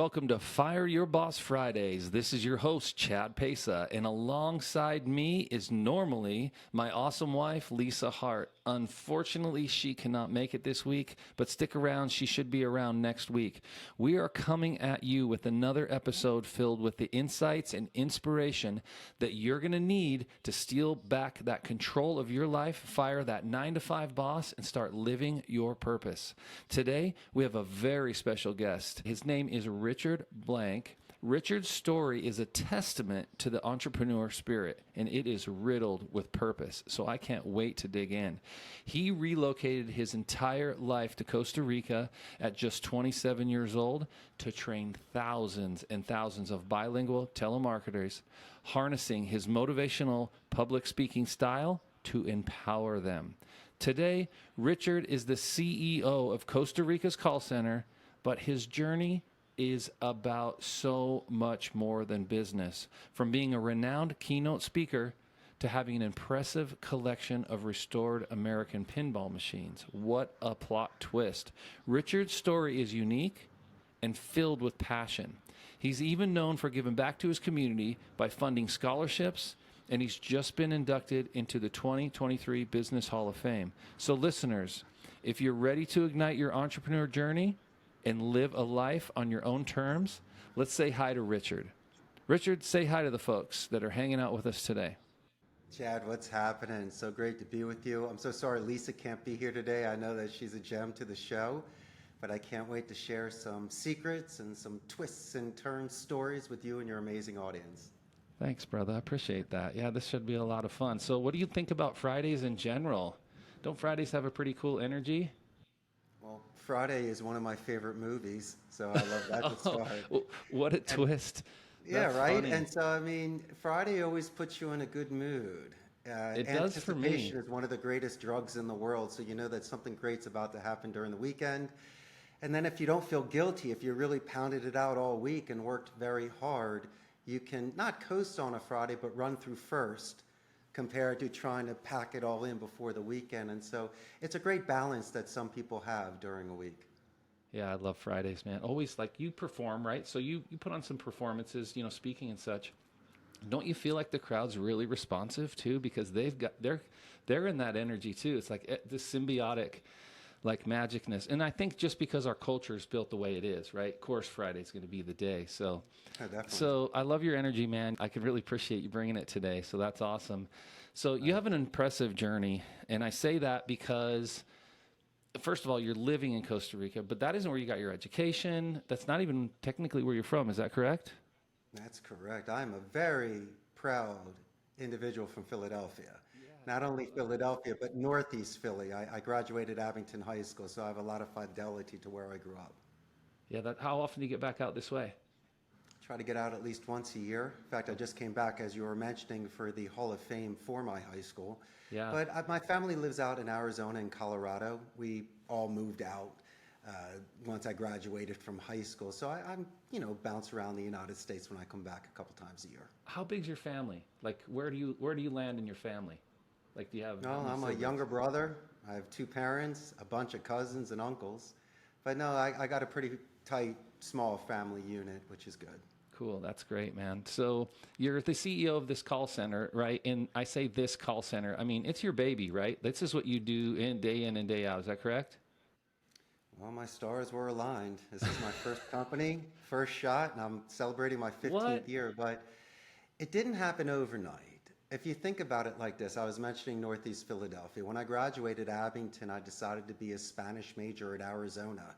welcome to Fire Your Boss Fridays. This is your host, Chad Passa, and alongside me is normally my awesome wife, Lisa Hart. Unfortunately, she cannot make it this week, but stick around. She should be around next week. We are coming at you with another episode filled with the insights and inspiration that you're going to need to steal back that control of your life, fire that 9-to-5 boss, and start living your purpose. Today, we have a very special guest. His name is Richard Blank. Richard's story is a testament to the entrepreneur spirit, and it is riddled with purpose, so I can't wait to dig in. He relocated his entire life to Costa Rica at just 27 years old to train thousands and thousands of bilingual telemarketers, harnessing his motivational public speaking style to empower them. Today, Richard is the CEO of Costa Rica's call center, but his journey is about so much more than business. From being a renowned keynote speaker to having an impressive collection of restored American pinball machines. What a plot twist. Richard's story is unique and filled with passion. He's even known for giving back to his community by funding scholarships, and he's just been inducted into the 2023 Business Hall of Fame. So listeners, if you're ready to ignite your entrepreneur journey and live a life on your own terms, let's say hi to Richard. Richard, say hi to the folks that are hanging out with us today. Chad, what's happening? So great to be with you. I'm so sorry Lisa can't be here today. I know that she's a gem to the show, but I can't wait to share some secrets and some twists and turns stories with you and your amazing audience. Thanks, brother. I appreciate that. Yeah, this should be a lot of fun. So what do you think about Fridays in general? Don't Fridays have a pretty cool energy? Well, Friday is one of my favorite movies, so I love that to start. What a twist. Yeah, That's right? funny. And so, I mean, Friday always puts you in a good mood. It does for me. Anticipation is one of the greatest drugs in the world, so you know that something great's about to happen during the weekend. And then if you don't feel guilty, if you really pounded it out all week and worked very hard, you can not coast on a Friday, but run through first compared to trying to pack it all in before the weekend. And so it's a great balance that some people have during a week. Yeah, I love Fridays, man. Always, like, you perform, right? So you put on some performances, speaking and such. Don't you feel like the crowd's really responsive too? Because they're in that energy too. It's like this symbiotic, like, magicness. And I think just because our culture is built the way it is, right? Of course, Friday's going to be the day. So, so I love your energy, man. I can really appreciate you bringing it today. So that's awesome. So you have an impressive journey. And I say that because, first of all, you're living in Costa Rica, but that isn't where you got your education. That's not even technically where you're from. Is that correct? That's correct. I'm a very proud individual from Philadelphia. Not only Philadelphia, but Northeast Philly. I graduated Abington High School, so I have a lot of fidelity to where I grew up. Yeah, how often do you get back out this way? Try to get out at least once a year. In fact, I just came back, as you were mentioning, for the Hall of Fame for my high school. Yeah. But my family lives out in Arizona and Colorado. We all moved out once I graduated from high school. So I'm bounce around the United States when I come back a couple times a year. How big's your family? Like, where do you land in your family? Like, do you have? No, I'm a younger brother. I have 2 parents, a bunch of cousins and uncles. But no, I got a pretty tight, small family unit, which is good. Cool. That's great, man. So you're the CEO of this call center, right? And I say this call center, I mean, it's your baby, right? This is what you do in and day out. Is that correct? Well, my stars were aligned. This is my first company, first shot, and I'm celebrating my 15th What? year. But it didn't happen overnight. If you think about it like this, I was mentioning Northeast Philadelphia. When I graduated Abington, I decided to be a Spanish major at Arizona.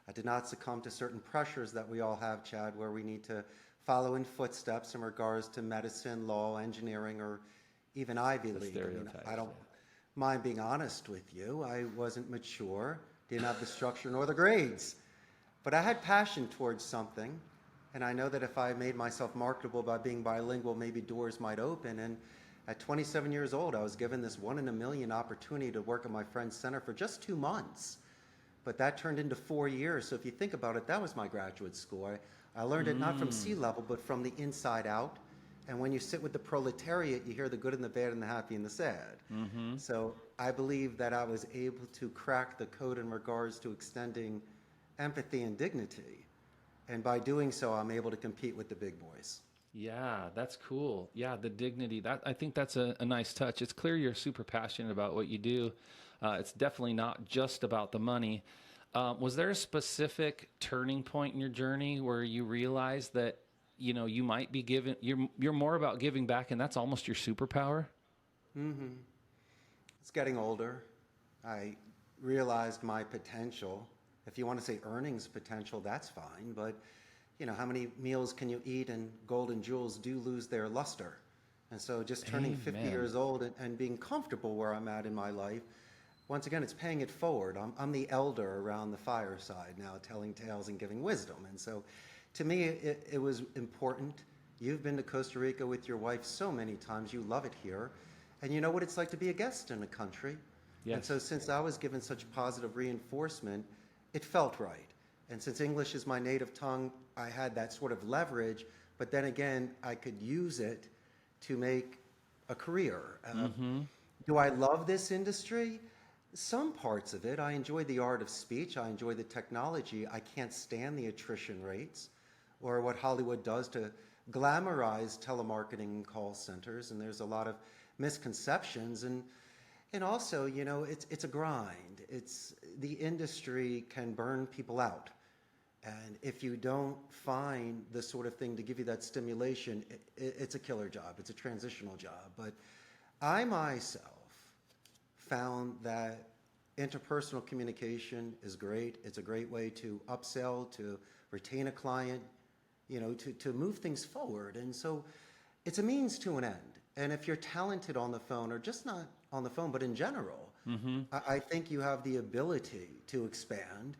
I did not succumb to certain pressures that we all have, Chad, where we need to follow in footsteps in regards to medicine, law, engineering, or even Ivy League. I don't mind being honest with you. I wasn't mature, didn't have the structure nor the grades. But I had passion towards something, and I know that if I made myself marketable by being bilingual, maybe doors might open. And at 27 years old, I was given this 1 in a million opportunity to work at my friend's center for just 2 months. But that turned into 4 years. So if you think about it, that was my graduate school. I learned it not from sea level, but from the inside out. And when you sit with the proletariat, you hear the good and the bad and the happy and the sad. Mm-hmm. So I believe that I was able to crack the code in regards to extending empathy and dignity. And by doing so, I'm able to compete with the big boys. Yeah, that's cool. Yeah, the dignity. That I think that's a nice touch. It's clear you're super passionate about what you do. It's definitely not just about the money. Was there a specific turning point in your journey where you realized that you might be giving you're more about giving back, and that's almost your superpower? It's getting older. I realized my potential. If you want to say earnings potential, that's fine. But, how many meals can you eat and gold and jewels do lose their luster? And so just turning 50 Amen. years old and being comfortable where I'm at in my life, once again, it's paying it forward. I'm the elder around the fireside now, telling tales and giving wisdom. And so to me, it was important. You've been to Costa Rica with your wife so many times. You love it here. And you know what it's like to be a guest in a country. And Yes. so since I was given such positive reinforcement, it felt right. And since English is my native tongue, I had that sort of leverage. But then again, I could use it to make a career. Do I love this industry? Some parts of it. I enjoy the art of speech. I enjoy the technology. I can't stand the attrition rates or what Hollywood does to glamorize telemarketing call centers. And there's a lot of misconceptions. And also, it's a grind. It's the industry can burn people out. And if you don't find the sort of thing to give you that stimulation, it's a killer job. It's a transitional job. But I myself found that interpersonal communication is great. It's a great way to upsell, to retain a client, to move things forward. And so it's a means to an end. And if you're talented on the phone, or just not on the phone, but in general, I think you have the ability to expand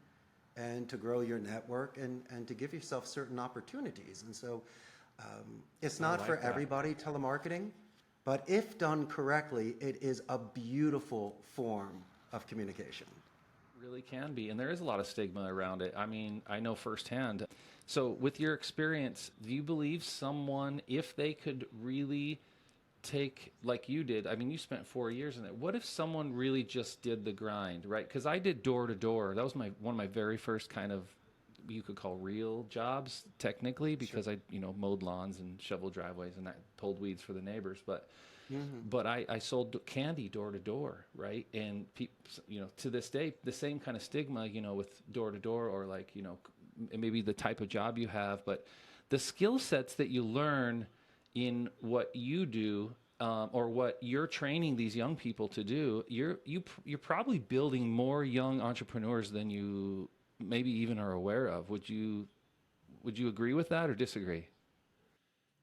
and to grow your network and to give yourself certain opportunities. And so it's not for everybody, telemarketing, but if done correctly, it is a beautiful form of communication. Really can be. And there is a lot of stigma around it. I mean, I know firsthand. So, with your experience, do you believe someone, if they could really take, like you did, I mean, you spent 4 years in it. What if someone really just did the grind, right? Because I did door to door. That was one of my very first kind of, you could call real jobs, technically, because Sure. I mowed lawns and shoveled driveways and I pulled weeds for the neighbors. But I sold candy door to door, right? And people, to this day, the same kind of stigma, with door to door, or like, maybe the type of job you have, but the skill sets that you learn in what you do, or what you're training these young people to do, you're probably building more young entrepreneurs than you maybe even are aware of. Would you agree with that or disagree?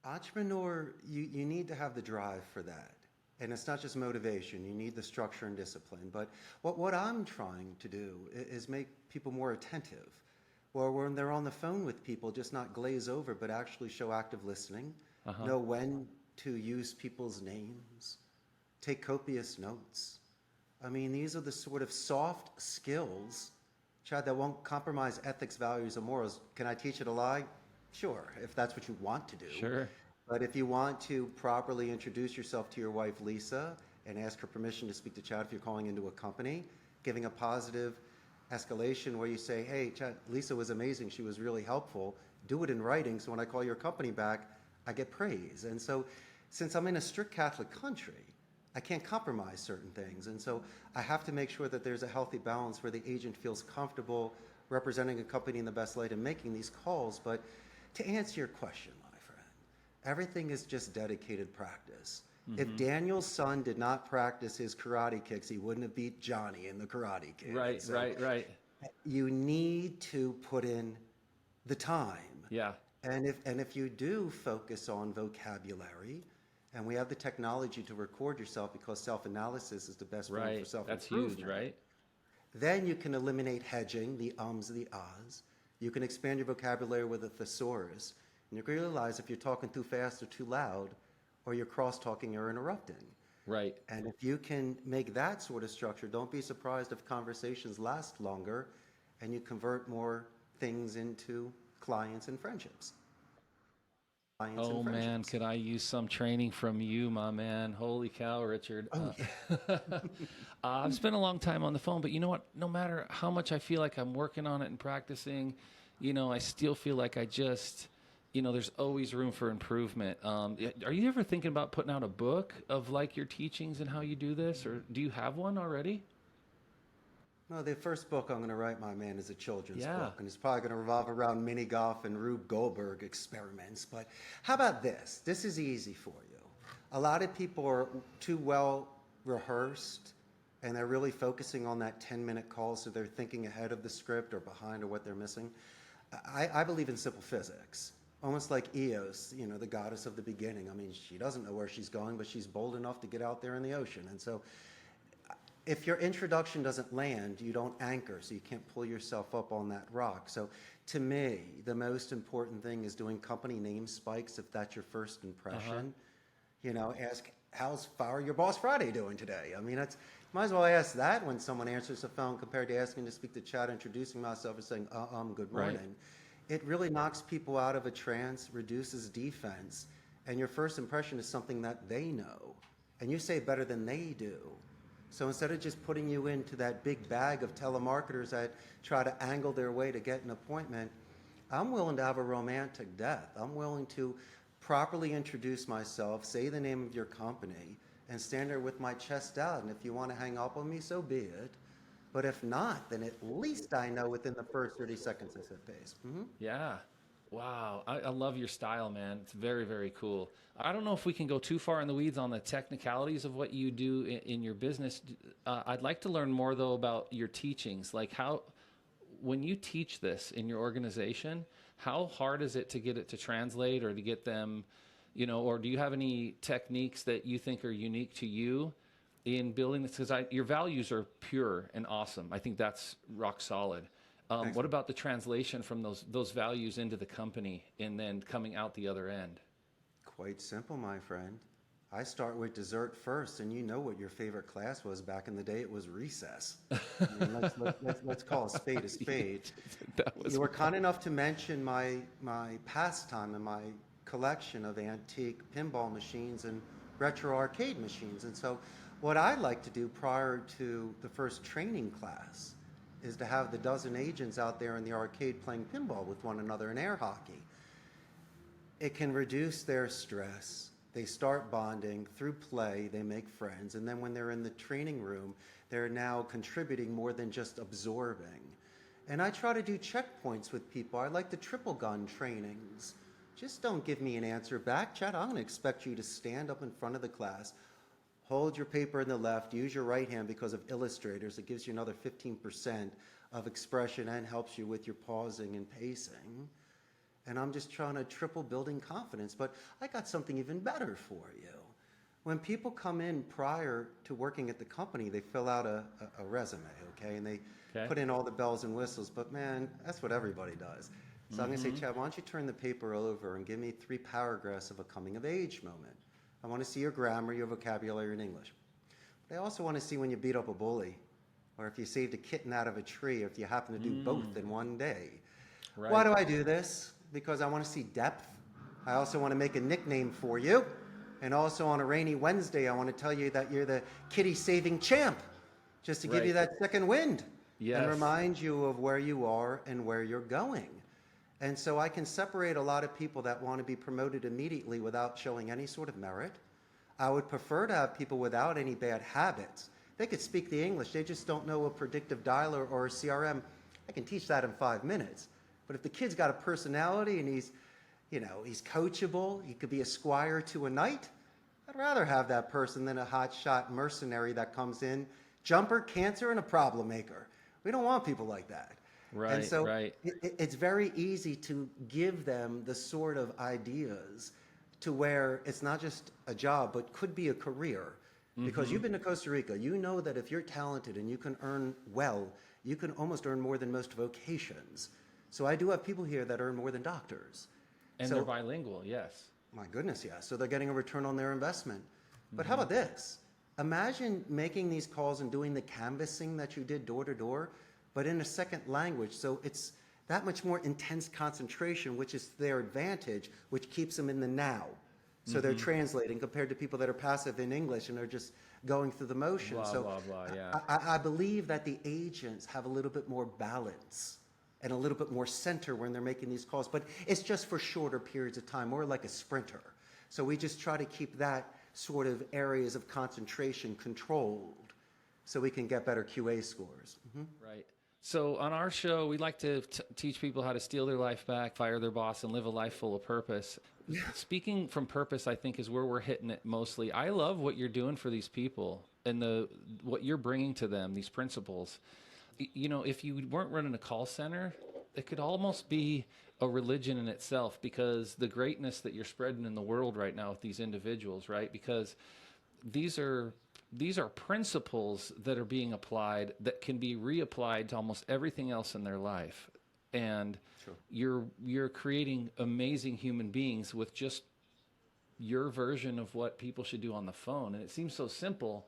Entrepreneur, you need to have the drive for that. And it's not just motivation, you need the structure and discipline. But what I'm trying to do is make people more attentive. Or when they're on the phone with people, just not glaze over, but actually show active listening, know when to use people's names, take copious notes. I mean, these are the sort of soft skills, Chad, that won't compromise ethics, values, or morals. Can I teach you to lie? Sure, if that's what you want to do. Sure. But if you want to properly introduce yourself to your wife, Lisa, and ask her permission to speak to Chad if you're calling into a company, giving a positive escalation where you say, hey, Chad, Lisa was amazing. She was really helpful. Do it in writing so when I call your company back, I get praise. And so since I'm in a strict Catholic country, I can't compromise certain things. And so I have to make sure that there's a healthy balance where the agent feels comfortable representing a company in the best light and making these calls. But to answer your question, my friend, everything is just dedicated practice. If Daniel's son did not practice his karate kicks, he wouldn't have beat Johnny in the Karate Kid. Right, So right. you need to put in the time. Yeah. And if you do focus on vocabulary, and we have the technology to record yourself because self-analysis is the best form for Right. That's self-improvement. huge, right? Then you can eliminate hedging, the ums, the ahs. You can expand your vocabulary with a thesaurus. And you can realize if you're talking too fast or too loud, or you're cross-talking or interrupting. Right. And if you can make that sort of structure, don't be surprised if conversations last longer and you convert more things into clients and friendships. Clients and Oh man, friendships. could I use some training from you, my man? Holy cow, Richard. I've spent a long time on the phone, but you know what? No matter how much I feel like I'm working on it and practicing, I still feel like there's always room for improvement. Are you ever thinking about putting out a book of like your teachings and how you do this, or do you have one already? No, the first book I'm going to write, my man, is a children's Yeah. book, and it's probably going to revolve around mini golf and Rube Goldberg experiments. But how about this? This is easy for you. A lot of people are too well rehearsed, and they're really focusing on that 10-minute call, so they're thinking ahead of the script or behind or what they're missing. I believe in simple physics, almost like Eos, the goddess of the beginning. I mean, she doesn't know where she's going, but she's bold enough to get out there in the ocean. And so if your introduction doesn't land, you don't anchor, so you can't pull yourself up on that rock. So to me, the most important thing is doing company name spikes if that's your first impression. Ask, how's Fire Your Boss Friday doing today? I mean, might as well ask that when someone answers the phone compared to asking to speak to Chad, introducing myself and saying, good morning. Right. It really knocks people out of a trance, reduces defense, and your first impression is something that they know, and you say it better than they do. So instead of just putting you into that big bag of telemarketers that try to angle their way to get an appointment, I'm willing to have a romantic death. I'm willing to properly introduce myself, say the name of your company, and stand there with my chest out. And if you want to hang up on me, so be it. But if not, then at least I know within the first 30 seconds I said pace. Yeah. Wow. I love your style, man. It's very, very cool. I don't know if we can go too far in the weeds on the technicalities of what you do in your business. I'd like to learn more, though, about your teachings. Like when you teach this in your organization, how hard is it to get it to translate or to get them, or do you have any techniques that you think are unique to you in building this? Because your values are pure and awesome. I think that's rock solid. What about the translation from those values into the company and then coming out the other end? Quite simple, my friend. I start with dessert first, and you know what your favorite class was back in the day. It was recess. I mean, let's call a spade a spade. You were kind enough to mention my pastime and my collection of antique pinball machines and retro arcade machines. And so what I like to do prior to the first training class is to have the dozen agents out there in the arcade playing pinball with one another in air hockey. It can reduce their stress. They start bonding through play, they make friends, and then when they're in the training room, they're now contributing more than just absorbing. And I try to do checkpoints with people. I like the triple gun trainings. Just don't give me an answer back. Chad, I'm going to expect you to stand up in front of the class, hold your paper in the left, use your right hand because of illustrators. It gives you another 15% of expression and helps you with your pausing and pacing. And I'm just trying to triple building confidence. But I got something even better for you. When people come in prior to working at the company, they fill out a resume, okay? And they put in all the bells and whistles. But man, that's what everybody does. So I'm going to say, Chad, why don't you turn the paper over and give me 3 paragraphs of a coming of age moment. I want to see your grammar, your vocabulary in English. But I also want to see when you beat up a bully, or if you saved a kitten out of a tree, or if you happen to do both in one day. Right. Why do I do this? Because I want to see depth. I also want to make a nickname for you. And also on a rainy Wednesday, I want to tell you that you're the kitty saving champ, just to give you that second wind. Yes. And remind you of where you are and where you're going. And so I can separate a lot of people that want to be promoted immediately without showing any sort of merit. I would prefer to have people without any bad habits. They could speak the English, they just don't know a predictive dialer or a CRM. I can teach that in 5 minutes. But if the kid's got a personality and he's coachable, he could be a squire to a knight, I'd rather have that person than a hotshot mercenary that comes in, jumper, cancer, and a problem maker. We don't want people like that. Right, and so right. It's very easy to give them the sort of ideas to where it's not just a job, but could be a career. Because you've been to Costa Rica, you know that if you're talented and you can earn well, you can almost earn more than most vocations. So I do have people here that earn more than doctors. And they're bilingual, yes. My goodness, yes. So they're getting a return on their investment. But how about this? Imagine making these calls and doing the canvassing that you did door to door, but in a second language. So it's that much more intense concentration, which is their advantage, which keeps them in the now. So they're translating compared to people that are passive in English and are just going through the motions. Blah, so blah, blah, yeah. I believe that the agents have a little bit more balance. and a little bit more center when they're making these calls, but it's just for shorter periods of time, more like a sprinter. So we just try to keep that sort of areas of concentration controlled so we can get better QA scores. Right. So on our show, we like to teach people how to steal their life back, fire their boss, and live a life full of purpose. Speaking from purpose, I think, is where we're hitting it mostly. I love what you're doing for these people and what you're bringing to them, these principles. You know, if you weren't running a call center, it could almost be a religion in itself, because the greatness that you're spreading in the world right now with these individuals, right? Because these are principles that are being applied that can be reapplied to almost everything else in their life. And sure, you're creating amazing human beings with just your version of what people should do on the phone. And it seems so simple,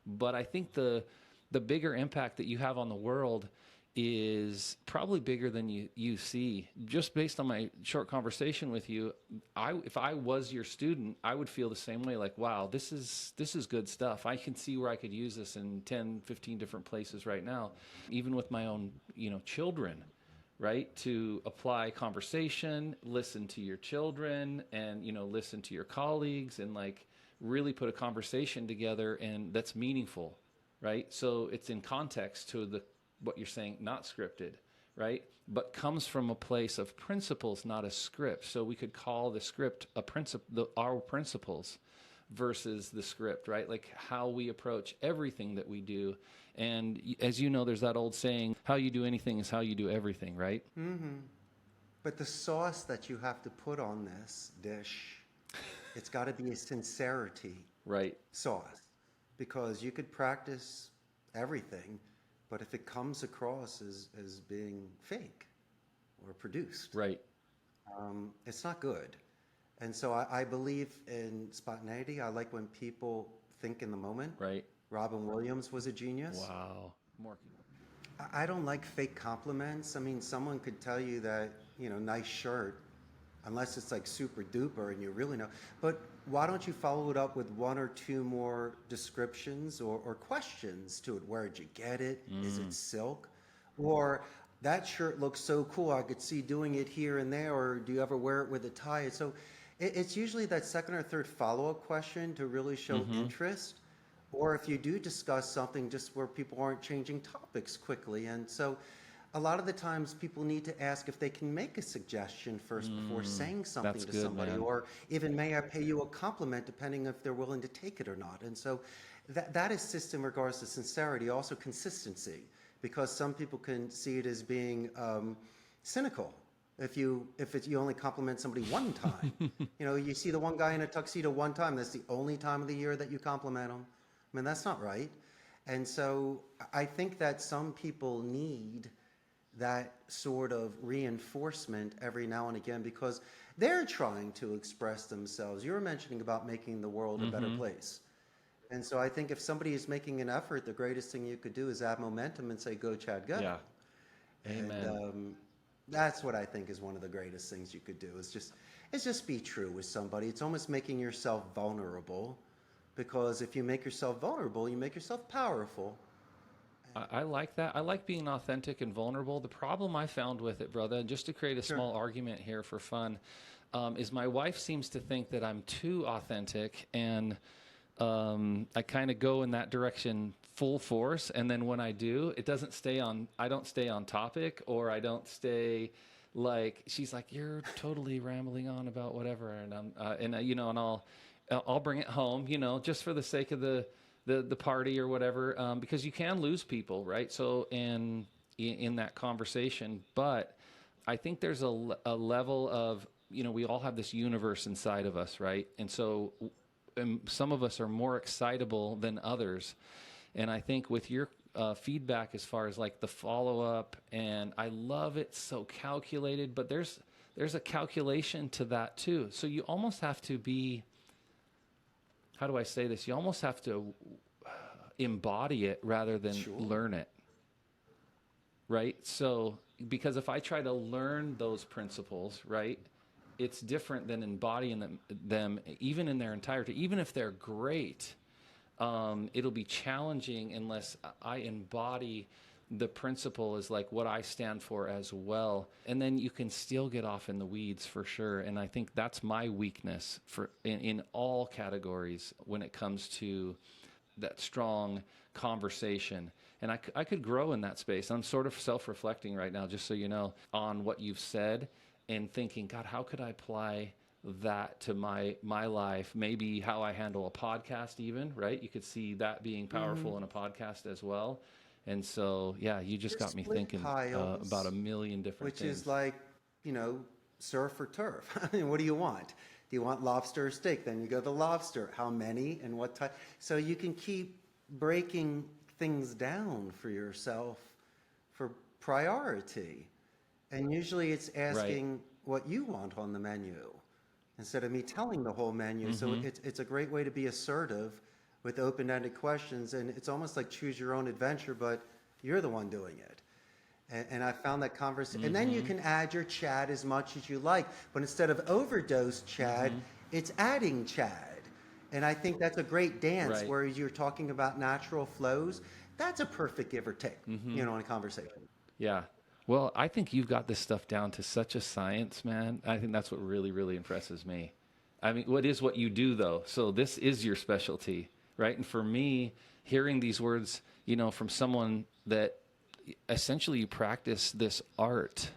but I think the bigger impact that you have on the world is probably bigger than you see. Just based on my short conversation with you, if I was your student, I would feel the same way. Like, wow, this is good stuff. I can see where I could use this in 10, 15 different places right now, even with my own, children, right? To apply conversation, listen to your children, and, listen to your colleagues, and like really put a conversation together, and that's meaningful, right? So it's in context to what you're saying, not scripted, right? But comes from a place of principles, not a script. So we could call the script our principles versus the script, right? Like how we approach everything that we do. And as you know, there's that old saying, how you do anything is how you do everything, right? Mm-hmm. But the sauce that you have to put on this dish, it's got to be a sincerity right sauce, because you could practice everything, but if it comes across as being fake or produced, right, it's not good. And so I believe in spontaneity. I like when people think in the moment. right. Robin Williams was a genius. Wow. More. I don't like fake compliments. I mean, someone could tell you that, nice shirt, unless it's like super duper and you really know. But why don't you follow it up with one or two more descriptions or questions to it? Where'd you get it? Is it silk? Or that shirt looks so cool, I could see doing it here and there. Or do you ever wear it with a tie? So it's usually that second or third follow-up question to really show interest. Or if you do discuss something, just where people aren't changing topics quickly. And so a lot of the times people need to ask if they can make a suggestion first before saying something to somebody, man. or even, may I pay you a compliment, depending if they're willing to take it or not. And so that assists in regards to sincerity, also consistency, because some people can see it as being cynical. If you only compliment somebody one time, you see the one guy in a tuxedo one time, that's the only time of the year that you compliment him. I mean, that's not right. And so I think that some people need that sort of reinforcement every now and again, because they're trying to express themselves. You were mentioning about making the world a better place. And so I think if somebody is making an effort, the greatest thing you could do is add momentum and say, go Chad, go. Yeah. And Amen. That's what I think is one of the greatest things you could do, is just be true with somebody. It's almost making yourself vulnerable, because if you make yourself vulnerable, you make yourself powerful. I like that. I like being authentic and vulnerable. The problem I found with it, brother, and just to create a small argument here for fun, is my wife seems to think that I'm too authentic, and I kind of go in that direction full force. And then when I do, I don't stay on topic, or I don't stay like, she's like, you're totally rambling on about whatever. And I'll bring it home, just for the sake of the party or whatever, because you can lose people, right? So in that conversation, but I think there's a level of, we all have this universe inside of us, right? And so some of us are more excitable than others. And I think with your feedback, as far as like the follow-up, and I love it, so calculated, but there's a calculation to that too. So you almost have to be, how do I say this? You almost have to embody it rather than learn it, right? So, because if I try to learn those principles, right, it's different than embodying them even in their entirety. Even if they're great, it'll be challenging unless I embody the principle is like what I stand for as well. And then you can still get off in the weeds for sure. And I think that's my weakness for in all categories when it comes to that strong conversation. And I could grow in that space. I'm sort of self-reflecting right now, just so you know, on what you've said and thinking, God, how could I apply that to my life? Maybe how I handle a podcast even, right? You could see that being powerful in a podcast as well. And so, yeah, you just Your got me split thinking about piles, a million different which things. is like, you know, surf or turf. I mean, what do you want? Do you want lobster or steak? Then you go the lobster. How many and what type? So you can keep breaking things down for yourself for priority. And usually it's Right. asking what you want on the menu instead of me telling the whole menu. So it's a great way to be assertive with open-ended questions. And it's almost like choose your own adventure, but you're the one doing it. And I found that conversation. And then you can add your Chad as much as you like. But instead of overdose Chad, it's adding Chad. And I think that's a great dance Right. where you're talking about natural flows. That's a perfect give or take, you know, in a conversation. Yeah. Well, I think you've got this stuff down to such a science, man. I think that's what really, really impresses me. I mean, what is what you do though? So this is your specialty, right? And for me, hearing these words, you know, from someone that essentially you practice this art,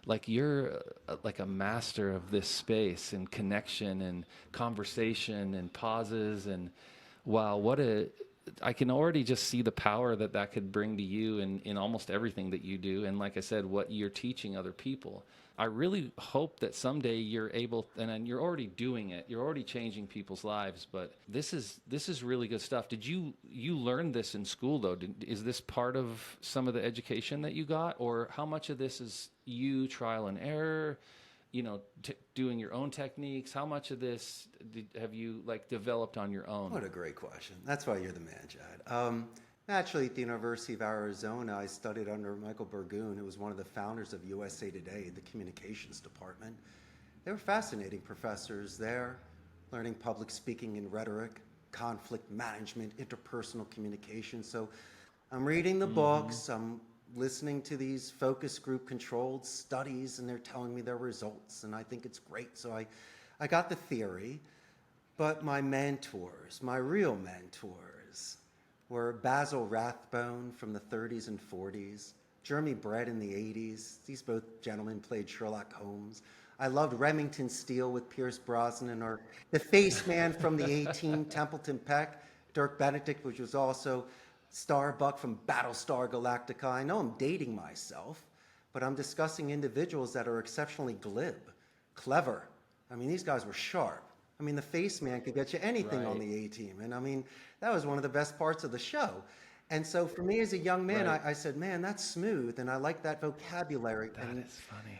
like you're like a master of this space and connection and conversation and pauses and wow, I can already just see the power that that could bring to you in almost everything that you do. And like I said, what you're teaching other people. I really hope that someday you're able, and you're already doing it. You're already changing people's lives. But this is really good stuff. Did you learn this in school though? Is this part of some of the education that you got, or how much of this is you trial and error? You know, doing your own techniques. How much of this have you like developed on your own? What a great question. That's why you're the man, Chad. Actually, at the University of Arizona, I studied under Michael Burgoon, who was one of the founders of USA Today, the communications department. They were fascinating professors there, learning public speaking and rhetoric, conflict management, interpersonal communication. So I'm reading the books, I'm listening to these focus group controlled studies, and they're telling me their results, and I think it's great. So I got the theory, but my mentors, my real mentors, were Basil Rathbone from the 30s and 40s, Jeremy Brett in the 80s. These both gentlemen played Sherlock Holmes. I loved Remington Steele with Pierce Brosnan, or the Face Man from the A-Team, Templeton Peck, Dirk Benedict, which was also Starbuck from Battlestar Galactica. I know I'm dating myself, but I'm discussing individuals that are exceptionally glib, clever. I mean, these guys were sharp. I mean, the Face Man could get you anything on Right. the A-Team. And I mean, that was one of the best parts of the show. And so for me as a young man, Right. I said, man, that's smooth. And I like that vocabulary. That And is funny.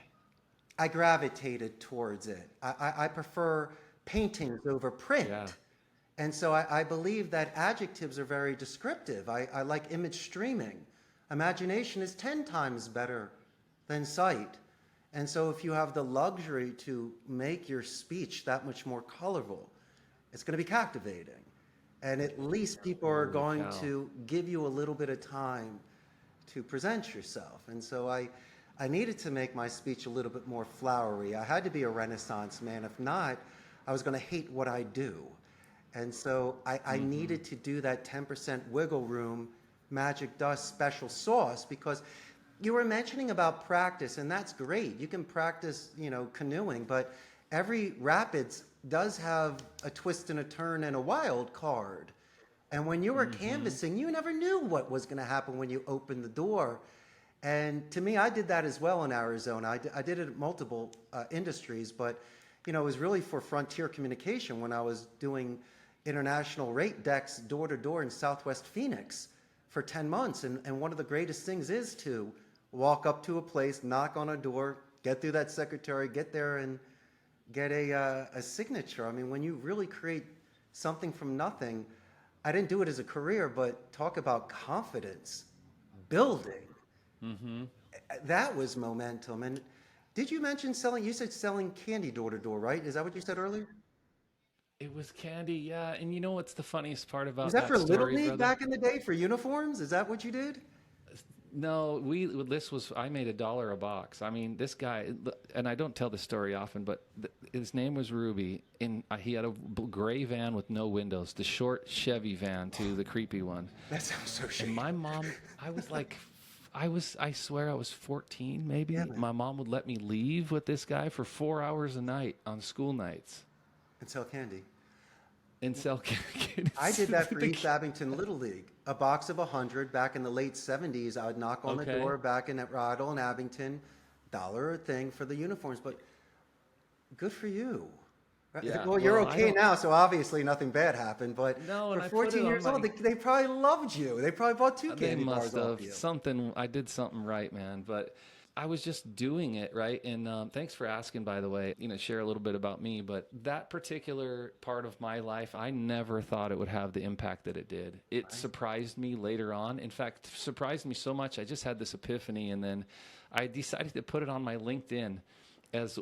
I gravitated towards it. I prefer paintings over print. Yeah. And so I believe that adjectives are very descriptive. I like image streaming. Imagination is 10 times better than sight. And so if you have the luxury to make your speech that much more colorful, it's going to be captivating. And at least people are going cow. to give you a little bit of time to present yourself. And so I needed to make my speech a little bit more flowery. I had to be a Renaissance man. If not, I was going to hate what I do. And so I needed to do that 10% wiggle room, magic dust special sauce, because you were mentioning about practice, and that's great. You can practice, you know, canoeing, but every rapids does have a twist and a turn and a wild card. And when you were canvassing, you never knew what was going to happen when you opened the door. And to me, I did that as well in Arizona. I did it at multiple industries, but you know, it was really for frontier communication when I was doing international rate decks door to door in Southwest Phoenix for 10 months. And one of the greatest things is to walk up to a place, knock on a door, get through that secretary, get there and get a signature. I mean, when you really create something from nothing, I didn't do it as a career, but talk about confidence building. That was momentum. And did you mention selling? You said selling candy door to door, right? Is that what you said earlier? It was candy, yeah. And you know what's the funniest part Was about that that for Little story, League brother? back in the day for uniforms? Is that what you did? No, I made $1 a box. I mean, this guy, and I don't tell this story often, but his name was Ruby, and he had a gray van with no windows, the short Chevy van to the creepy one. That sounds so shady. And my mom, I was like, I swear I was 14 maybe. Yeah, man. My mom would let me leave with this guy for 4 hours a night on school nights And sell candy. and sell candy. I did that for East Abington Little League. A box of 100 back in the late 70s. I would knock on the Okay. door back in Rockola and Abington, $1 a thing for the uniforms. But good for you. Right? Yeah, Well, you're well, I okay don't- now, so obviously nothing bad happened. But No, and for I put it 14 on years my- old, they probably loved you. They probably bought 2 They candy must bars off have you. I did something right, man. But I was just doing it right. And thanks for asking, by the way. Share a little bit about me. But that particular part of my life, I never thought it would have the impact that it did. It surprised me later on. In fact, surprised me so much. I just had this epiphany, and then I decided to put it on my LinkedIn as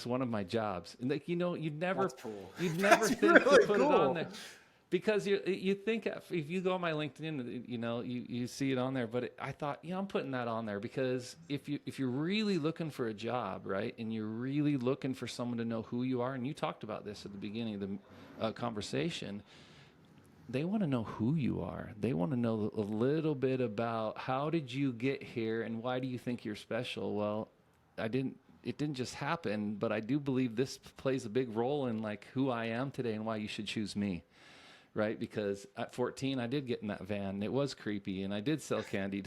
one of my jobs. And you'd never That's cool. you'd never That's think really to put it cool. on there. Because you think if you go on my LinkedIn, you see it on there. But I thought, I'm putting that on there because if you're really looking for a job, right, and you're really looking for someone to know who you are, and you talked about this at the beginning of the conversation, they want to know who you are. They want to know a little bit about how did you get here and why do you think you're special? Well, it didn't just happen, but I do believe this plays a big role in like who I am today and why you should choose me. Right? Because at 14, I did get in that van. It was creepy, and I did sell candy,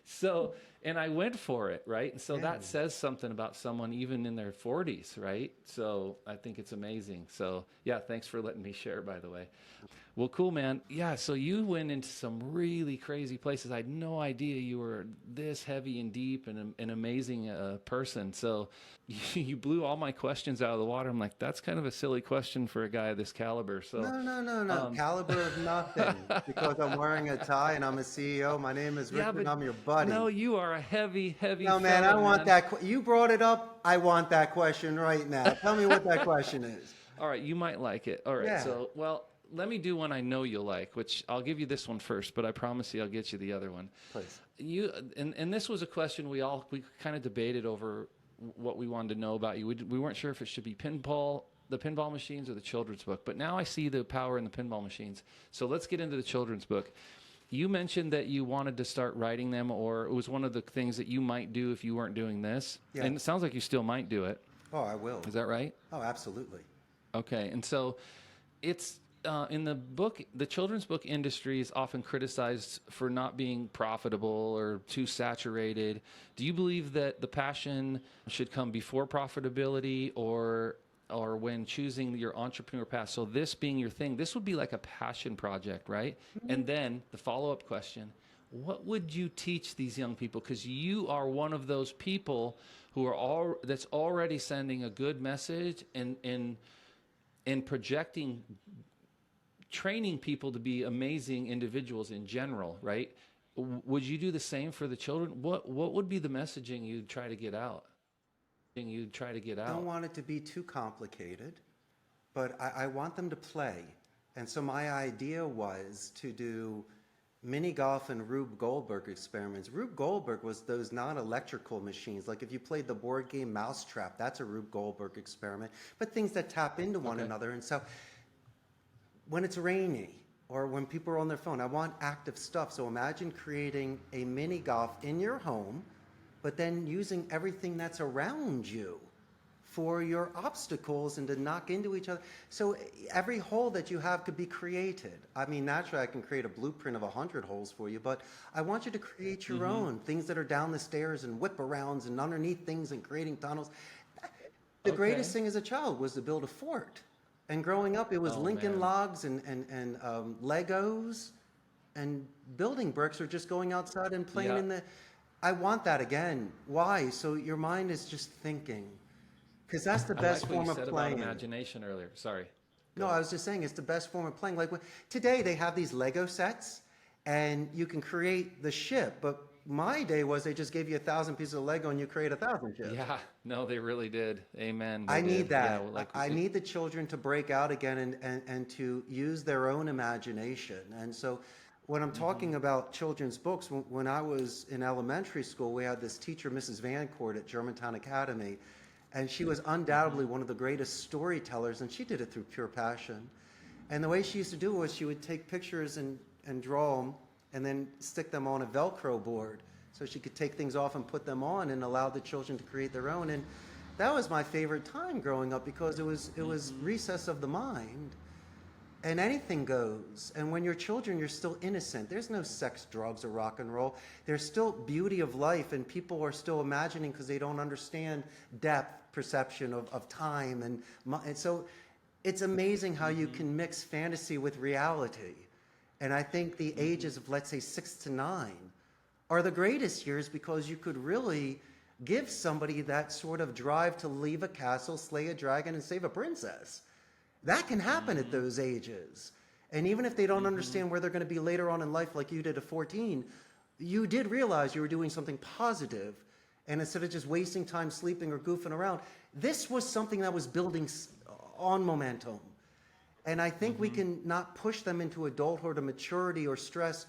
So, and I went for it, right? And so that says something about someone even in their 40s, right? So I think it's amazing. So, yeah, thanks for letting me share, by the way. Well, cool, man. Yeah, so you went into some really crazy places. I had no idea you were this heavy and deep and an amazing person. So you blew all my questions out of the water. I'm like, that's kind of a silly question for a guy of this caliber. So No. Caliber of nothing. Because I'm wearing a tie and I'm a CEO. My name is Richard and I'm your buddy. No, you are a heavy No, man, fella, I want man. that. You brought it up. I want that question right now. Tell me what that question is. All right, you might like it. All right, Yeah. so, well, let me do one I know you'll like, which I'll give you this one first, but I promise you I'll get you the other one. Please. And this was a question we kind of debated over what we wanted to know about you. We weren't sure if it should be the pinball machines or the children's book, but now I see the power in the pinball machines. So let's get into the children's book. You mentioned that you wanted to start writing them, or it was one of the things that you might do if you weren't doing this. Yeah. And it sounds like you still might do it. Oh, I will. Is that right? Oh, absolutely. Okay, and so it's in the book, the children's book industry is often criticized for not being profitable or too saturated. Do you believe that the passion should come before profitability or when choosing your entrepreneur path? So this being your thing, this would be like a passion project, right? Mm-hmm. And then the follow-up question, what would you teach these young people? Because you are one of those people who are that's already sending a good message and projecting, training people to be amazing individuals in general, right? Would you do the same for the children? What would be the messaging you'd try to get out? I don't want it to be too complicated, but I want them to play. And so my idea was to do mini golf and Rube Goldberg experiments. Rube Goldberg was those non-electrical machines. Like if you played the board game Mousetrap, that's a Rube Goldberg experiment. But things that tap into one another. And so when it's rainy or when people are on their phone, I want active stuff. So imagine creating a mini golf in your home, but then using everything that's around you for your obstacles and to knock into each other. So every hole that you have could be created. I mean, naturally, I can create a blueprint of 100 holes for you, but I want you to create your own, things that are down the stairs and whip arounds and underneath things and creating tunnels. The greatest thing as a child was to build a fort. And growing up, it was Lincoln logs and Legos and building bricks or just going outside and playing in the... I want that again. Why? So your mind is just thinking. Because that's the best form of playing. About imagination earlier. Sorry. No, I was just saying it's the best form of playing. Like today they have these Lego sets and you can create the ship, but my day was they just gave you 1,000 pieces of Lego and you create 1,000 ships. Yeah, no, they really did. Amen. I need that. Yeah, I need the children to break out again and to use their own imagination. And so When I'm talking about children's books, when I was in elementary school, we had this teacher, Mrs. Vancourt at Germantown Academy, and she was undoubtedly one of the greatest storytellers, and she did it through pure passion. And the way she used to do it was she would take pictures and draw them and then stick them on a Velcro board so she could take things off and put them on and allow the children to create their own. And that was my favorite time growing up because it was recess of the mind. And anything goes. And when you're children, you're still innocent. There's no sex, drugs, or rock and roll. There's still beauty of life, and people are still imagining because they don't understand depth, perception of time. And so it's amazing how you can mix fantasy with reality. And I think the ages of, let's say, 6 to 9 are the greatest years because you could really give somebody that sort of drive to leave a castle, slay a dragon, and save a princess. That can happen at those ages. And even if they don't understand where they're going to be later on in life like you did at 14, you did realize you were doing something positive. And instead of just wasting time sleeping or goofing around, this was something that was building on momentum. And I think we can not push them into adulthood or maturity or stress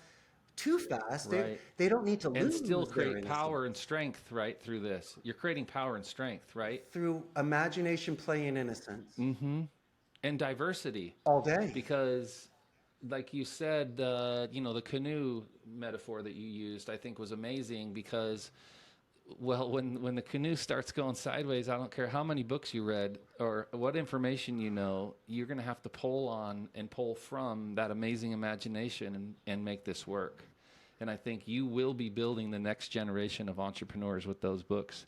too fast. Right. They don't need to lose. And still their create innocence. power and strength, right, through this. You're creating power and strength, right? Through imagination, play, and innocence. And diversity. All day. Because, like you said, the canoe metaphor that you used, I think was amazing because, well, when the canoe starts going sideways, I don't care how many books you read or what information you know, you're going to have to pull on and pull from that amazing imagination and make this work. And I think you will be building the next generation of entrepreneurs with those books,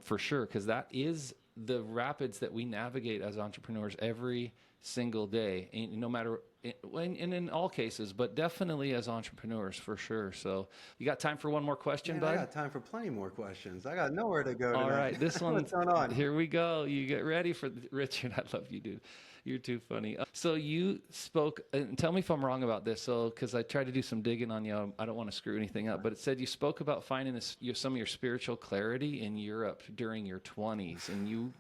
for sure, because that is the rapids that we navigate as entrepreneurs every single day, and no matter, and in all cases, but definitely as entrepreneurs, for sure. So you got time for one more question, bud? I got time for plenty more questions. I got nowhere to go. All right, this one. What's going on? Here we go. You get ready for Richard. I love you, dude. You're too funny. So you spoke, and tell me if I'm wrong about this. So, because I tried to do some digging on you, I don't want to screw anything up. But it said you spoke about finding some of your spiritual clarity in Europe during your 20s, and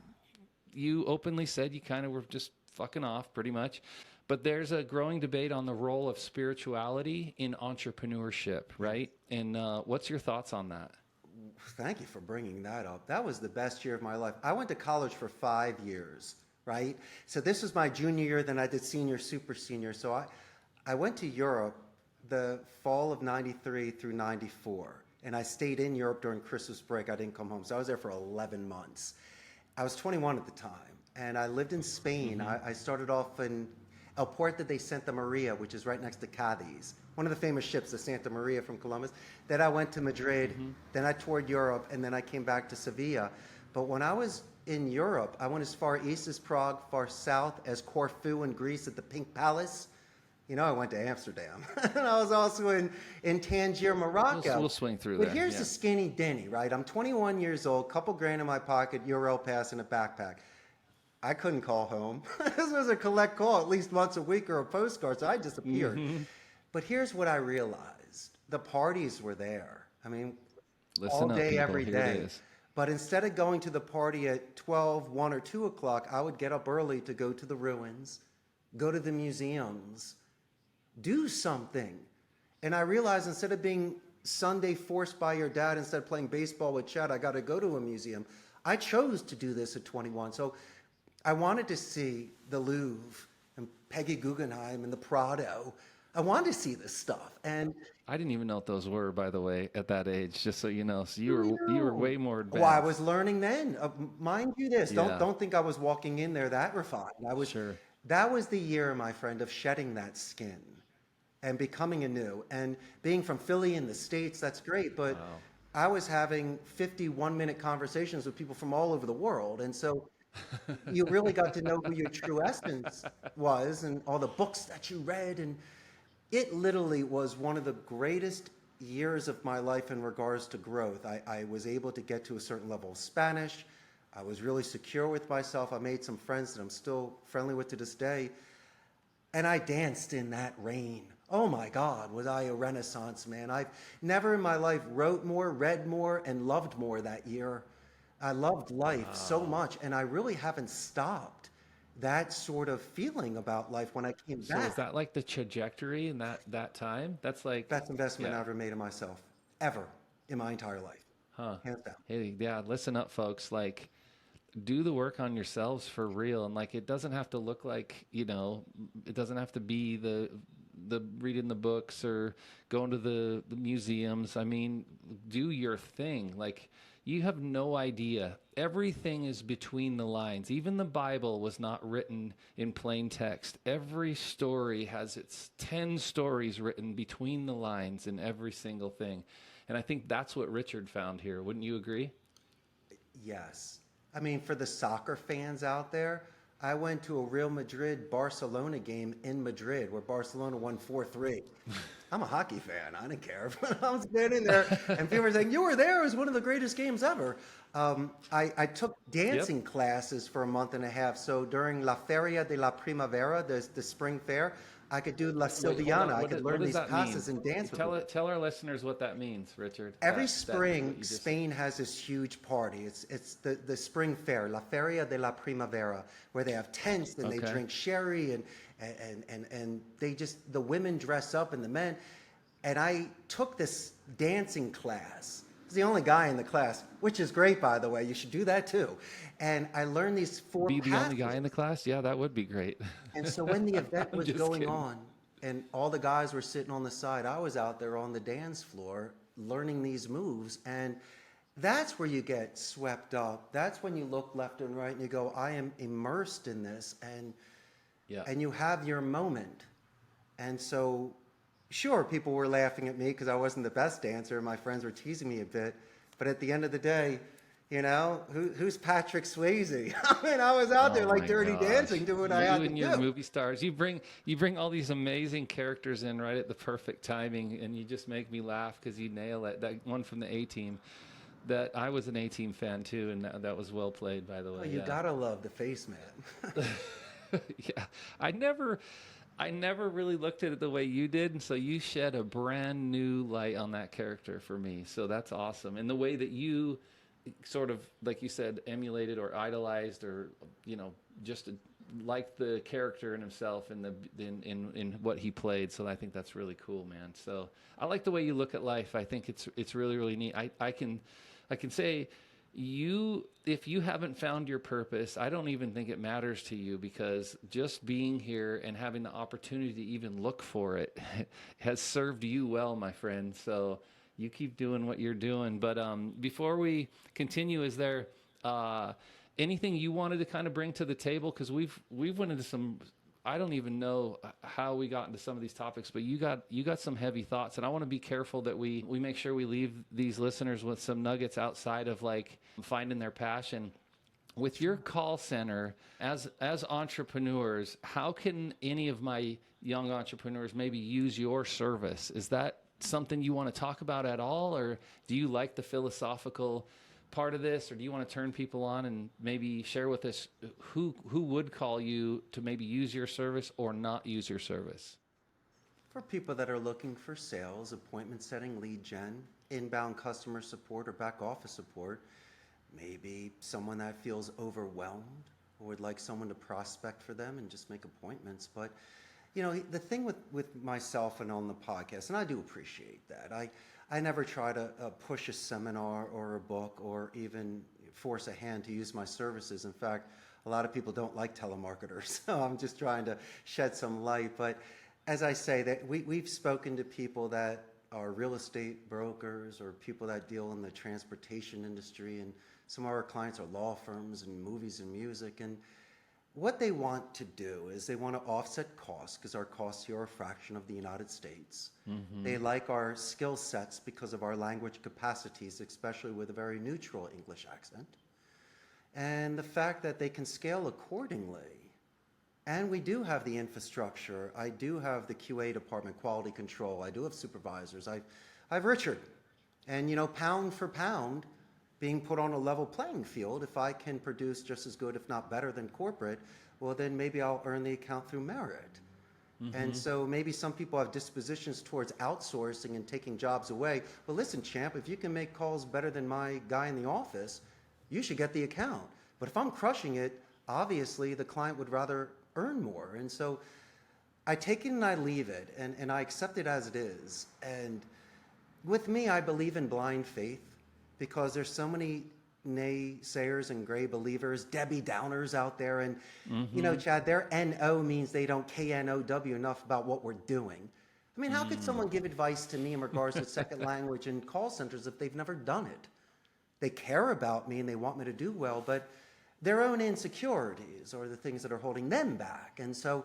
you openly said you kind of were just fucking off, pretty much. But there's a growing debate on the role of spirituality in entrepreneurship, right? And what's your thoughts on that? Thank you for bringing that up. That was the best year of my life. I went to college for 5 years, right? So this was my junior year, then I did senior, super senior. So I went to Europe the fall of 93 through 94. And I stayed in Europe during Christmas break. I didn't come home. So I was there for 11 months. I was 21 at the time. And I lived in Spain. I started off in El Puerto de Santa Maria, which is right next to Cadiz, one of the famous ships, the Santa Maria from Columbus. Then I went to Madrid, then I toured Europe, and then I came back to Sevilla. But when I was in Europe, I went as far east as Prague, far south as Corfu in Greece at the Pink Palace. You know, I went to Amsterdam. And I was also in Tangier, Morocco. We'll swing through But there. here's the skinny Denny, right? I'm 21 years old, couple grand in my pocket, Euro pass, and a backpack. I couldn't call home. This was a collect call at least once a week or a postcard, so I disappeared. But here's what I realized. The parties were there. I mean, all day, every day. But instead of going to the party at 12, 1, or 2 o'clock, I would get up early to go to the ruins, go to the museums, do something. And I realized instead of being Sunday forced by your dad, instead of playing baseball with Chad, I got to go to a museum. I chose to do this at 21. So I wanted to see the Louvre and Peggy Guggenheim and the Prado. I wanted to see this stuff. And I didn't even know what those were, by the way, at that age, just so you know. So you were way more advanced. Well, I was learning then. Mind you this, don't think I was walking in there that refined. That was the year, my friend, of shedding that skin and becoming anew. And being from Philly in the States, that's great. But I was having 51-minute conversations with people from all over the world. And so you really got to know who your true essence was and all the books that you read. And it literally was one of the greatest years of my life in regards to growth. I was able to get to a certain level of Spanish. I was really secure with myself. I made some friends that I'm still friendly with to this day. And I danced in that rain. Oh my God, was I a renaissance man. I've never in my life wrote more, read more, and loved more that year. I loved life so much, and I really haven't stopped. that sort of feeling about life when I came So is back. that like the trajectory in that time? That's like, Best investment yeah, I ever made in myself, ever in my entire life, huh? hands down. Hey, yeah, listen up, folks. Like, do the work on yourselves for real, and like, it doesn't have to look like, it doesn't have to be the reading the books or going to the museums. I mean, do your thing. Like, you have no idea. Everything is between the lines. Even the Bible was not written in plain text. Every story has its 10 stories written between the lines in every single thing. And I think that's what Richard found here. Wouldn't you agree? Yes. I mean, for the soccer fans out there, I went to a Real Madrid Barcelona game in Madrid where Barcelona won 4-3. I'm a hockey fan. I didn't care. But I was standing there and people were saying, "You were there. It was one of the greatest games ever." I took Yep. dancing classes for a month and a half. So during La Feria de la Primavera, the spring fair, I could do La Wait, hold Silviana. on. I could What learn does these that mean? passes and dance with the Tell our listeners what that means, Richard. Every What spring, you just. Spain has this huge party. It's the spring fair, La Feria de la Primavera, where they have tents and they Okay. drink sherry and they just the women dress up and the men. And I took this dancing class. I was the only guy in the class, which is great, by the way. You should do that too. And I learned these four Be the only guy in passes. the class? Yeah, that would be great. And so when the event I'm was just going kidding. on and all the guys were sitting on the side, I was out there on the dance floor learning these moves. And that's where you get swept up. That's when you look left and right and you go, I am immersed in this. Yeah. And you have your moment. And so, sure, people were laughing at me because I wasn't the best dancer. My friends were teasing me a bit. But at the end of the day, who's Patrick Swayze? I mean, I was out there Oh like my Dirty gosh. Dancing doing what I You had to and your do. movie stars. You bring all these amazing characters in right at the perfect timing, and you just make me laugh because you nail it. That one from the A Team. That I was an A Team fan too, and that was well played, by the way. Oh, you Yeah. gotta love the face man. Yeah. I never really looked at it the way you did, and so you shed a brand new light on that character for me. So that's awesome. And the way that you sort of, like you said, emulated or idolized or just liked the character in himself and in what he played. So I think that's really cool, man. So I like the way you look at life. I think it's really, really neat. I can say, if you haven't found your purpose, I don't even think it matters to you, because just being here and having the opportunity to even look for it has served you well, my friend. So you keep doing what you're doing. But before we continue, is there anything you wanted to kind of bring to the table? Because we've went into some. I don't even know how we got into some of these topics, but you got some heavy thoughts, and I want to be careful that we make sure we leave these listeners with some nuggets outside of like finding their passion. With your call center, as entrepreneurs, how can any of my young entrepreneurs maybe use your service? Is that something you want to talk about at all, or do you like the philosophical part of this, or do you want to turn people on and maybe share with us who would call you to maybe use your service or not use your service? For people that are looking for sales, appointment setting, lead gen, inbound customer support or back office support, maybe someone that feels overwhelmed or would like someone to prospect for them and just make appointments. But the thing with myself and on the podcast, and I do appreciate that, I never try to push a seminar or a book or even force a hand to use my services. In fact, a lot of people don't like telemarketers, so I'm just trying to shed some light. But as I say, that we've spoken to people that are real estate brokers or people that deal in the transportation industry, and some of our clients are law firms and movies and music. And what they want to do is they want to offset costs, because our costs here are a fraction of the United States. Mm-hmm. They like our skill sets because of our language capacities, especially with a very neutral English accent. And the fact that they can scale accordingly. And we do have the infrastructure. I do have the QA department, quality control. I do have supervisors. I've Richard. And pound for pound, being put on a level playing field, if I can produce just as good, if not better than corporate, well, then maybe I'll earn the account through merit. Mm-hmm. And so maybe some people have dispositions towards outsourcing and taking jobs away. Well, listen, champ, if you can make calls better than my guy in the office, you should get the account. But if I'm crushing it, obviously the client would rather earn more. And so I take it and I leave it, and I accept it as it is. And with me, I believe in blind faith because there's so many naysayers and gray believers, Debbie Downers out there. And, you know, Chad, their N-O means they don't K-N-O-W enough about what we're doing. I mean, how could someone give advice to me in regards to second language and call centers if they've never done it? They care about me and they want me to do well, but their own insecurities are the things that are holding them back. And so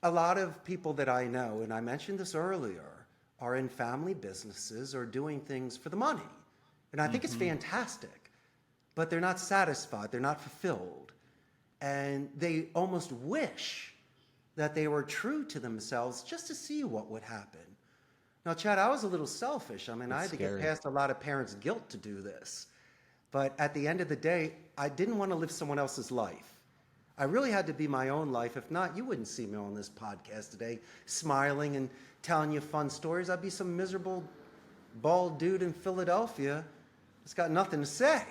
a lot of people that I know, and I mentioned this earlier, are in family businesses or doing things for the money. And I think it's fantastic, but they're not satisfied, they're not fulfilled. And they almost wish that they were true to themselves just to see what would happen. Now, Chad, I was a little selfish. I mean, I had to get past a lot of parents' guilt to do this. But at the end of the day, I didn't want to live someone else's life. I really had to be my own life. If not, you wouldn't see me on this podcast today, smiling and telling you fun stories. I'd be some miserable, bald dude in Philadelphia that's got nothing to say.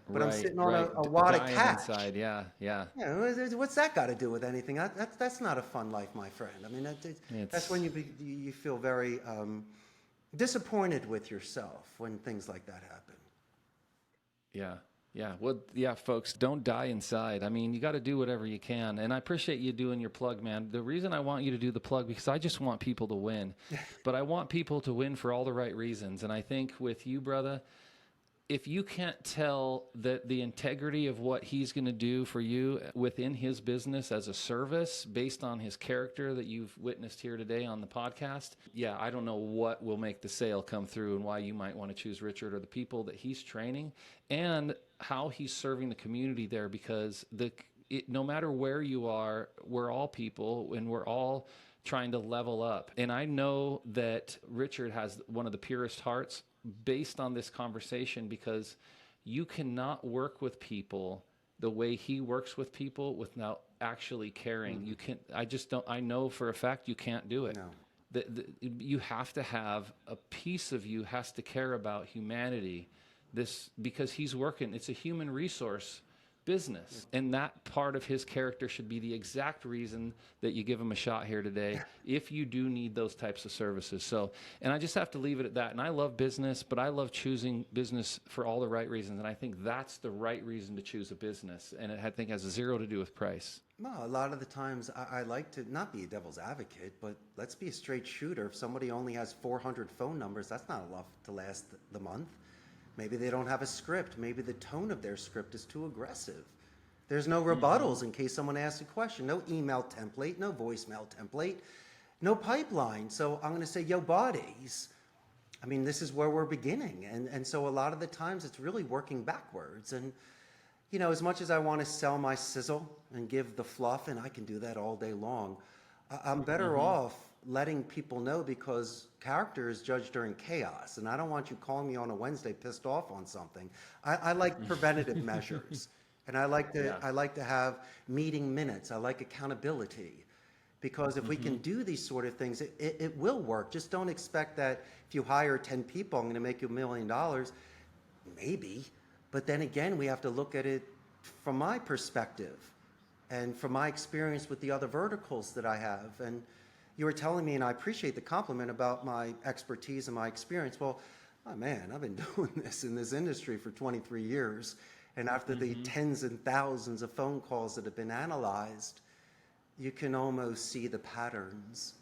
But I'm sitting on a wad of cash. Inside. Yeah. You know, what's that got to do with anything? That's not a fun life, my friend. I mean, that's when you feel very disappointed with yourself when things like that happen. Yeah. Well, yeah, folks, don't die inside. I mean, you got to do whatever you can. And I appreciate you doing your plug, man. The reason I want you to do the plug, because I just want people to win. But I want people to win for all the right reasons. And I think with you, brother, if you can't tell that the integrity of what he's going to do for you within his business as a service based on his character that you've witnessed here today on the podcast, yeah, I don't know what will make the sale come through and why you might want to choose Richard or the people that he's training and how he's serving the community there, because no matter where you are, we're all people and we're all trying to level up. And I know that Richard has one of the purest hearts based on this conversation, because you cannot work with people the way he works with people without actually caring. You can't. I know for a fact you can't do it. No. You have to have a piece of you has to care about humanity. Because he's working. It's a human resource business. And that part of his character should be the exact reason that you give him a shot here today if you do need those types of services. So, and I just have to leave it at that. And I love business, but I love choosing business for all the right reasons. And I think that's the right reason to choose a business. And it, I think, has zero to do with price. No, a lot of the times I like to not be a devil's advocate, but let's be a straight shooter. If somebody only has 400 phone numbers, that's not enough to last the month. Maybe they don't have a script. Maybe the tone of their script is too aggressive. There's no rebuttals in case someone asks a question. No email template, no voicemail template, no pipeline. So I'm going to say, yo, buddies. I mean, this is where we're beginning. And so a lot of the times it's really working backwards. And, you know, as much as I want to sell my sizzle and give the fluff, and I can do that all day long, I'm better off letting people know, because character is judged during chaos. And I don't want you calling me on a Wednesday pissed off on something. I like preventative measures. And I like to have meeting minutes. I like accountability. Because if we can do these sort of things, it will work. Just don't expect that if you hire 10 people, I'm going to make you $1 million. Maybe. But then again, we have to look at it from my perspective and from my experience with the other verticals that I have. And you were telling me, and I appreciate the compliment about my expertise and my experience. Well, oh man, I've been doing this in this industry for 23 years. And after the tens and thousands of phone calls that have been analyzed, you can almost see the patterns.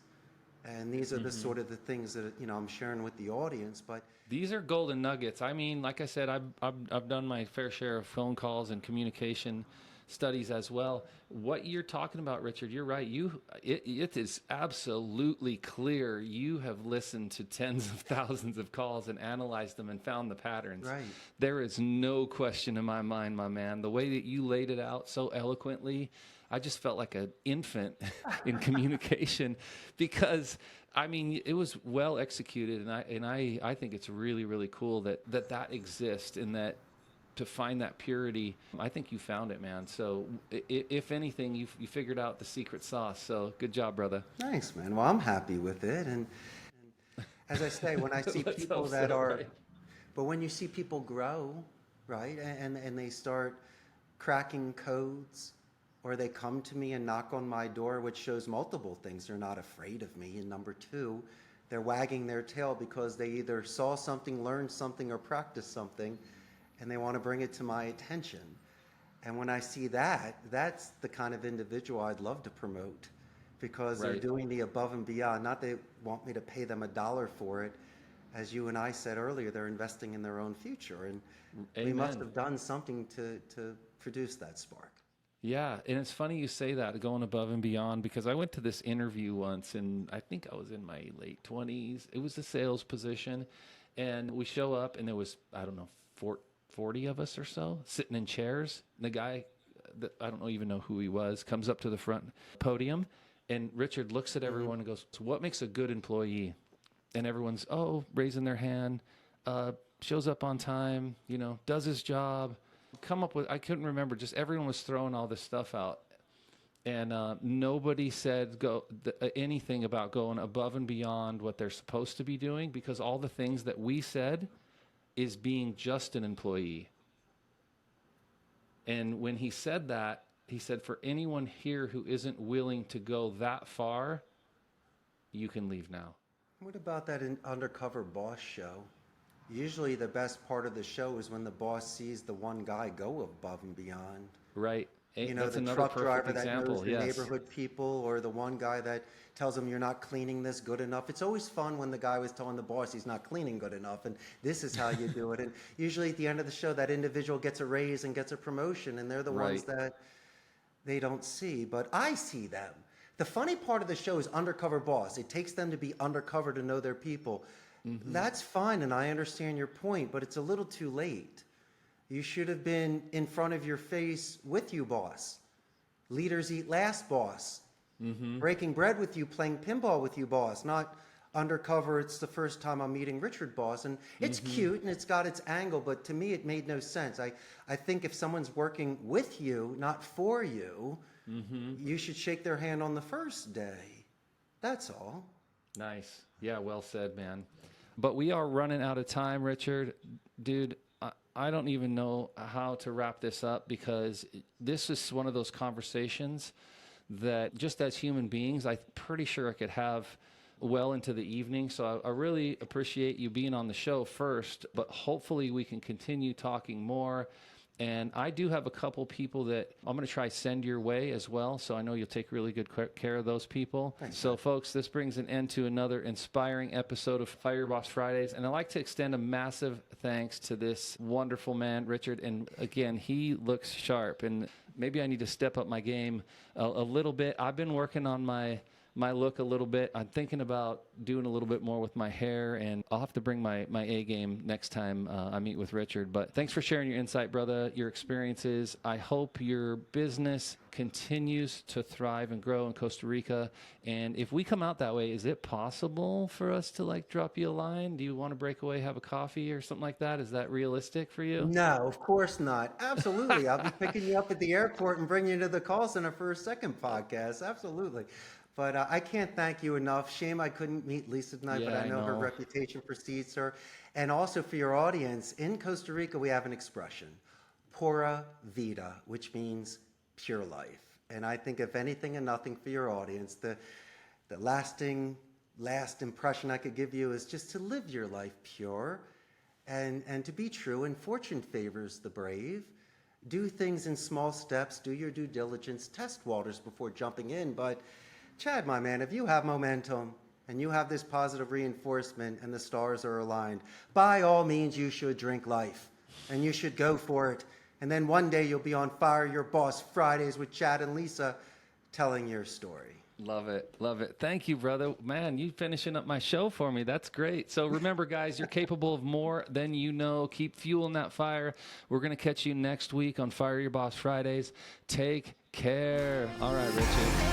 And these are the sort of the things that, you know, I'm sharing with the audience. But these are golden nuggets. I mean, like I said, I've done my fair share of phone calls and communication studies as well. What you're talking about, Richard, you're right. It is absolutely clear you have listened to tens of thousands of calls and analyzed them and found the patterns. Right. There is no question in my mind, my man. The way that you laid it out so eloquently, I just felt like an infant in communication, because I mean, it was well executed, and I think it's really, really cool that exists, and that to find that purity, I think you found it, man. So if anything, you figured out the secret sauce. So good job, brother. Nice, man. Well, I'm happy with it. And as I say, when I see people that are, right. But when you see people grow, right, and they start cracking codes, or they come to me and knock on my door, which shows multiple things. They're not afraid of me. And number two, they're wagging their tail because they either saw something, learned something, or practiced something, and they want to bring it to my attention. And when I see that, that's the kind of individual I'd love to promote, because they're doing the above and beyond. Not they want me to pay them $1 for it. As you and I said earlier, they're investing in their own future. And we must have done something to produce that spark. Yeah, and it's funny you say that, going above and beyond, because I went to this interview once, and I think I was in my late 20s. It was a sales position, and we show up, and there was, I don't know, 40 of us or so sitting in chairs. And the guy, I don't even know who he was, comes up to the front podium, and Richard looks at everyone and goes, so what makes a good employee? And everyone's, raising their hand, shows up on time, does his job. Come up with, I couldn't remember, just everyone was throwing all this stuff out, and nobody said anything about going above and beyond what they're supposed to be doing, because all the things that we said is being just an employee. And when he said that, he said, for anyone here who isn't willing to go that far, you can leave now. What about that undercover boss show? Usually the best part of the show is when the boss sees the one guy go above and beyond. Right. That's the another truck driver perfect that example. knows the neighborhood people, or the one guy that tells him you're not cleaning this good enough. It's always fun when the guy was telling the boss he's not cleaning good enough, and this is how you do it. And usually at the end of the show, that individual gets a raise and gets a promotion, and they're the ones that they don't see. But I see them. The funny part of the show is undercover boss. It takes them to be undercover to know their people. Mm-hmm. That's fine, and I understand your point, but it's a little too late. You should have been in front of your face with you, boss. Leaders eat last, boss. Mm-hmm. Breaking bread with you, playing pinball with you, boss. Not undercover, it's the first time I'm meeting Richard, boss. And it's cute, and it's got its angle, but to me it made no sense. I think if someone's working with you, not for you, you should shake their hand on the first day. That's all. Nice. Yeah, well said, man. But we are running out of time, Richard. Dude, I don't even know how to wrap this up, because this is one of those conversations that just as human beings, I'm pretty sure I could have well into the evening. So I really appreciate you being on the show first, but hopefully we can continue talking more. And I do have a couple people that I'm going to try send your way as well. So I know you'll take really good care of those people. Thanks, so, folks, this brings an end to another inspiring episode of Fire Your Boss Fridays. And I'd like to extend a massive thanks to this wonderful man, Richard. And again, he looks sharp. And maybe I need to step up my game a little bit. I've been working on my look a little bit. I'm thinking about doing a little bit more with my hair, and I'll have to bring my A game next time I meet with Richard. But thanks for sharing your insight, brother, your experiences. I hope your business continues to thrive and grow in Costa Rica. And if we come out that way, is it possible for us to drop you a line? Do you want to break away, have a coffee or something like that? Is that realistic for you? No, of course not. Absolutely. I'll be picking you up at the airport and bringing you to the call center for a second podcast. Absolutely. But I can't thank you enough. Shame I couldn't meet Lisa tonight, but I know her reputation precedes her. And also for your audience, in Costa Rica, we have an expression, pura vida, which means pure life. And I think if anything and nothing for your audience, the last impression I could give you is just to live your life pure and to be true. And fortune favors the brave. Do things in small steps. Do your due diligence. Test waters before jumping in. But Chad, my man, if you have momentum and you have this positive reinforcement and the stars are aligned, by all means, you should drink life and you should go for it. And then one day you'll be on Fire Your Boss Fridays with Chad and Lisa telling your story. Love it. Love it. Thank you, brother. Man, you finishing up my show for me. That's great. So remember, guys, you're capable of more than you know. Keep fueling that fire. We're going to catch you next week on Fire Your Boss Fridays. Take care. All right, Richard.